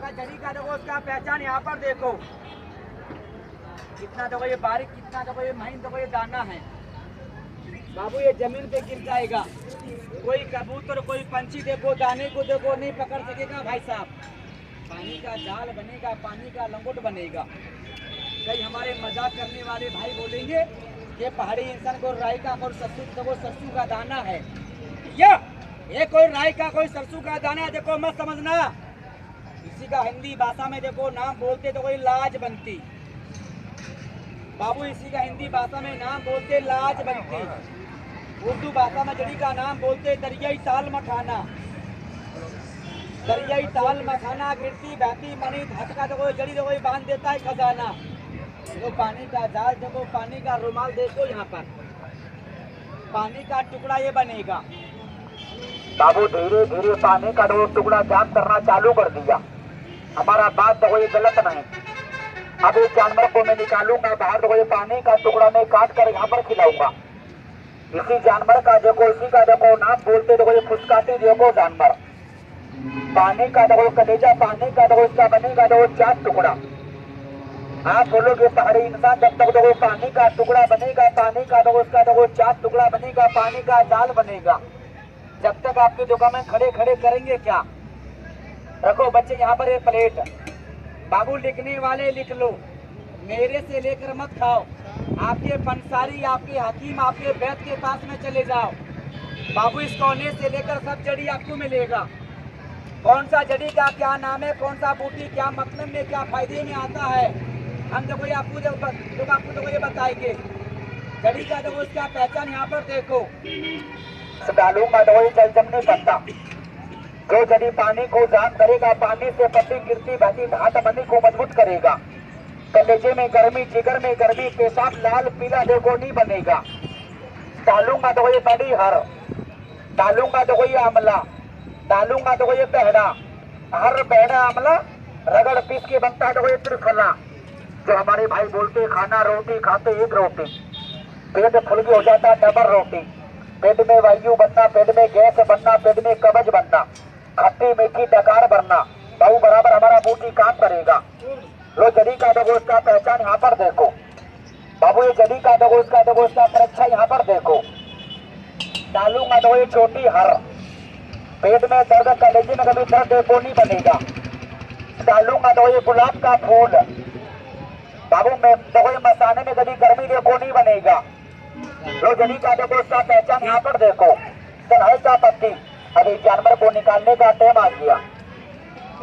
का जड़ी का देखो उसका पहचान यहाँ पर देखो कितना, देखो ये बारीक कितना, देखो ये महीन, देखो ये दाना है बाबू, ये जमीन पे गिर जाएगा। कोई कबूतर कोई पंछी देखो दाने को देखो नहीं पकड़ सकेगा भाई साहब। पानी का जाल बनेगा, पानी का लंगोट बनेगा। कई हमारे मजाक करने वाले भाई बोलेंगे कि पहाड़ी इंसान को राई का और सरसों का दाना है, ये कोई राई का कोई सरसों का दाना, देखो मत समझना। इसी का हिंदी भाषा में देखो नाम बोलते तो कोई लाज बनती बाबू, इसी का हिंदी भाषा में नाम बोलते लाज बनती। उर्दू भाषा में जड़ी का नाम बोलते दरियाई ताल मखाना, दरियाई ताल मखाना। गिरती बहती मनी धटका देखो जड़ी देखो बांध देता है खजाना। देखो पानी का जाल, देखो पानी का रुमाल, देखो यहाँ पर पानी का टुकड़ा ये बनेगा बाबू। धीरे धीरे पानी का टुकड़ा जाम करना चालू कर दिया। हमारा बात देखो ये गलत नहीं। अब इस जानवर को मैं निकालूंगा बाहर, देखो ये पानी का टुकड़ा मैं काट कर यहाँ पर खिलाऊंगा। इसी जानवर का देखो, इसी का देखो नाम बोलते देखो ये फुसकाती देखो जानवर। पानी का देखो कलेजा, पानी का देखो इसका बनेगा देखो 4 टुकड़ा। आप बोलोगे पहाड़ी इंसान जब तक देखो पानी का टुकड़ा बनेगा, पानी का देखो इसका देखो 4 टुकड़ा बनेगा, पानी का जाल बनेगा, जब तक आपकी दुकान में खड़े खड़े करेंगे क्या। रखो बच्चे यहाँ पर एक प्लेट बाबू, लिखने वाले लिख लो, मेरे से लेकर मत खाओ। आपके पंसारी, आपके हकीम, आपके वैद्य के पास में चले जाओ बाबू। इस कोने से लेकर सब जड़ी आपको मिलेगा। कौन सा जड़ी का क्या नाम है, कौन सा बूटी क्या मतलब में क्या फायदे में आता है, हम देखो ये आपको ये बताएंगे। जड़ी का देखो इसका पहचान यहाँ पर देखो। डालूंगा देखो ये जलजमनी पत्ता, जो जड़ी पानी को जाम करेगा, पानी से पत्ती गिरती बहती धात बनी को मजबूत करेगा। कलेजे में गर्मी, जिगर में गर्मी, पेशाब लाल पीला देखो नहीं बनेगा। डालूंगा देखो ये बड़ी हर, डालूंगा देखो ये आमला, डालूंगा देखो ये बहरा। हर बहरा आमला रगड़ पीस के बनता है देखो ये त्रिफला। जो हमारे भाई बोलते खाना रोटी खाते एक रोटी, पेट फुल्की हो जाता डबल रोटी। पेट में वायु बनना, पेट में गैस बनना, पेट में कब्ज बनना, खट्टी मीठी डकार भरना, बहु बराबर हमारा बूटी काम करेगा। लो जड़ी का देखो उसका पहचान यहाँ पर देखो बाबू। ये जड़ी का देखो उसका परीक्षा यहाँ पर देखो। डालूंगा देखो ये छोटी हर, पेट में दर्द, कलेजे में कभी दर्द देखो नहीं बनेगा। डालूंगा देखो ये गुलाब का फूल बाबू, मैं देखो ये मसाने में कभी गर्मी देखो नहीं बनेगा। लो जड़ी का देखो उसका पहचान यहाँ पर देखो। सनहई का पत्ती। अब इस जानवर को निकालने का टाइम आ गया।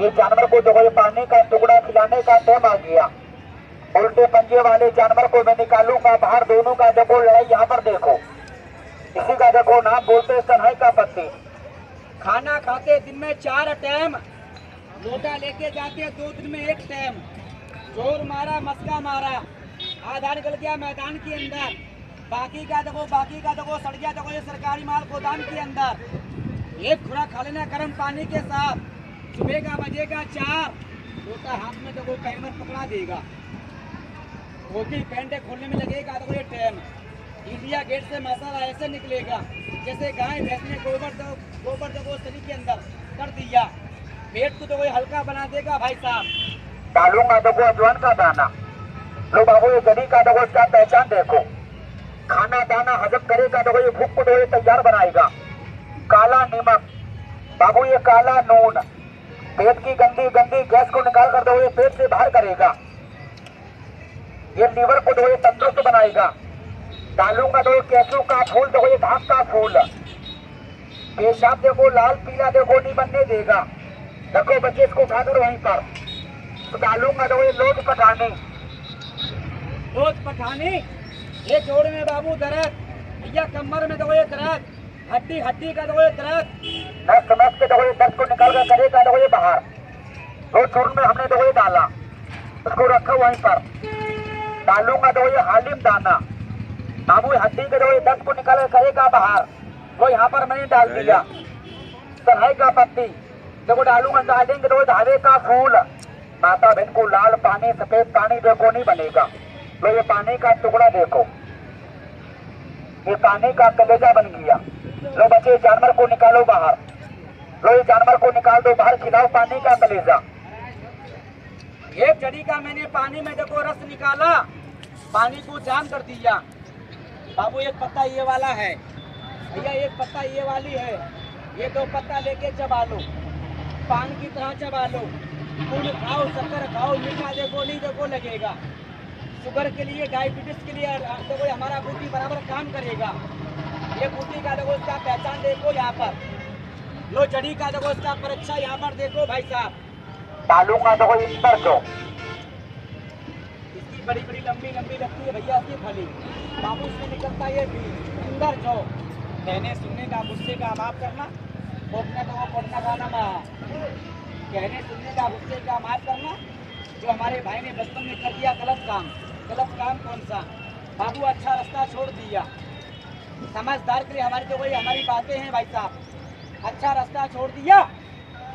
ये जानवर को देखो ये पानी का टुकड़ा खिलाने का टाइम आ गया। उल्टे पंजे वाले जानवर को मैं निकालूंगा बाहर। दोनों का देखो लड़ाई यहाँ पर देखो। इसी का देखो नाम बोलते सनहई का पत्ती। खाना खाते दिन में 4 टाइम, लोटा लेके जाते 2 दिन में 1 टाइम। जोर मारा, मस्का मारा, आधा निकल गया मैदान के अंदर। बाकी का देखो सड़ गया देखो ये सरकारी माल गोदाम के अंदर। एक खुराक खा लेना गर्म पानी के साथ। सुबह का बजेगा 4, लोटा हाथ में देखो टाइमर पकड़ा देगा। धोती पैंटे खोलने में लगेगा देखो ये टाइम। इंडिया गेट से मसाला ऐसे निकलेगा जैसे गाय भैंस ने गोबर देखो शरीर के अंदर कर दिया। पेट को देखो ये हल्का बना देगा भाई साहब। डालूंगा देखो अजवाइन का दाना। लो बाबू ये जड़ी का देखो इसका पहचान देखो। खाना दाना हजम करेगा देखो ये भूख को देखो ये तैयार बनाएगा। काला नमक बाबू, ये काला नून पेट की गंदी गैस को निकाल कर दो ये पेट से बाहर करेगा। ये लीवर को दो ये तंदुरुस्त बनाएगा। डालूंगा दो केसू का फूल, देखो ये धाक का फूल। पेशाब देखो लाल पीला देखो नहीं बनने देगा। रखो बच्चे इसको उठाकर वहीं पर। तो डालूंगा दो ये लोट पठानी, ये जोड़ में बाबू दर्द, भैया कमर में देखो ये दर्द, हड्डी का देखो ये दर्द, नस के देखो ये दर्द को निकाल कर करेगा देखो ये बाहर। तो चूर्ण में हमने देखो ये डाला, उसको रखा वहीं पर। डालूंगा देखो ये हालिम दाना बाबू, हड्डी के देखो ये दर्द को निकाल कर करेगा बाहर। वो यहाँ पर मैंने डाल दिया। सनहई का पत्ती देखो डालूंगा, डालेंगे देखो धागे का फूल। माता बहन को लाल पानी सफेद पानी देखो नहीं बनेगा। लो ये पानी का टुकड़ा देखो, ये पानी का कलेजा बन गया। लो बच्चे जानवर को निकालो बाहर। लो ये जानवर को निकाल दो बाहर, खिलाओ पानी का कलेजा। एक जड़ी का मैंने पानी में देखो रस निकाला, पानी को जाम कर दिया। बाबू एक पत्ता ये वाला है, भैया एक पत्ता ये वाली है, ये 2 पत्ता लेके चबा लो, पान की तरह चबा लो, फूल खाओ, शक्कर खाओ, मीठा देखो नहीं देखो लगेगा। शुगर के लिए, डायबिटीज के लिए देखो हमारा बूटी बराबर काम करेगा। ये बूटी का देखो इसका पहचान देखो यहाँ पर, लो जड़ी का देखो इसका परीक्षा यहाँ पर देखो भाई साहब। डालूंगा देखो इंदर जो, इसकी बड़ी बड़ी लंबी लंबी लगती है भैया इसकी फली। बाबू इसमें निकलता है इंदर जो। कहने सुनने का गुस्से का माफ करना, बोलने का वो पढ़ना गाना माँ। कहने सुनने का गुस्से का माफ करना। जो हमारे भाई ने बचपन में कर दिया गलत काम, गलत काम कौन सा? बाबू अच्छा रास्ता छोड़ दिया। समझदार के लिए हमारी तो वही हमारी बातें हैं भाई साहब। अच्छा रास्ता छोड़ दिया,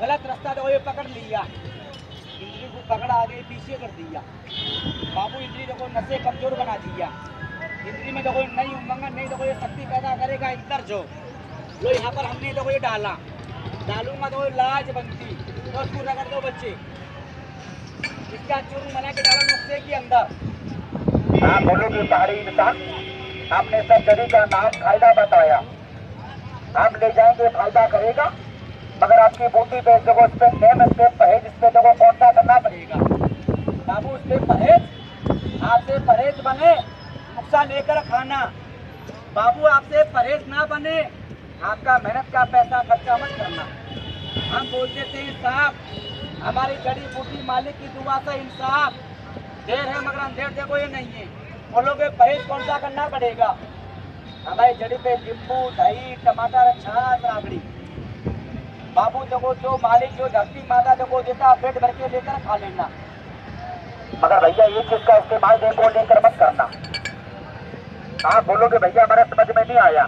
गलत रास्ता तो वही पकड़ लिया, इंद्री को पकड़ आगे पीछे कर दिया। बाबू इंद्री देखो नशे कमजोर बना दिया। इंद्री में देखो नई उमंग नहीं देखो ये शक्ति पैदा करेगा इंदर जो। लो यहाँ पर हमने देखो ये डाला, डालूंगा तो लाज बनती तो उसको रगड़ दो बच्चे। इसका चूरू बना के डालो नुस्खे के अंदर। हाँ बोलोगे पहाड़ी इंसान, आपने सब जड़ी का नाम फायदा बताया, हम ले जाएंगे फायदा करेगा, मगर आपकी बूटी पे देखो इस पे नेम, इस पे परहेज, इस पे देखो कौन सा करना पड़ेगा। बाबू इस पे परहेज, आपसे परहेज बने नुकसान लेकर खाना। बाबू आपसे परहेज ना बने, आपका मेहनत का पैसा खर्चा मत करना। हम बोलते थे इंसाफ, हमारी जड़ी बूटी मालिक की दुआ से इंसाफ। देर है मगर अंधेर देखो ये नहीं है। बोलोगे परहेज कौन सा करना पड़ेगा? हमारी जड़ी पे नींबू, दही, टमाटर, छाछ, राबड़ी। बाबू देखो जो मालिक जो धरती माता देखो देता पेट भर के लेकर खा लेना, मगर भैया ये चीज का इस्तेमाल देखो लेकर मत करना। आप बोलोगे भैया हमारे समझ में नहीं आया।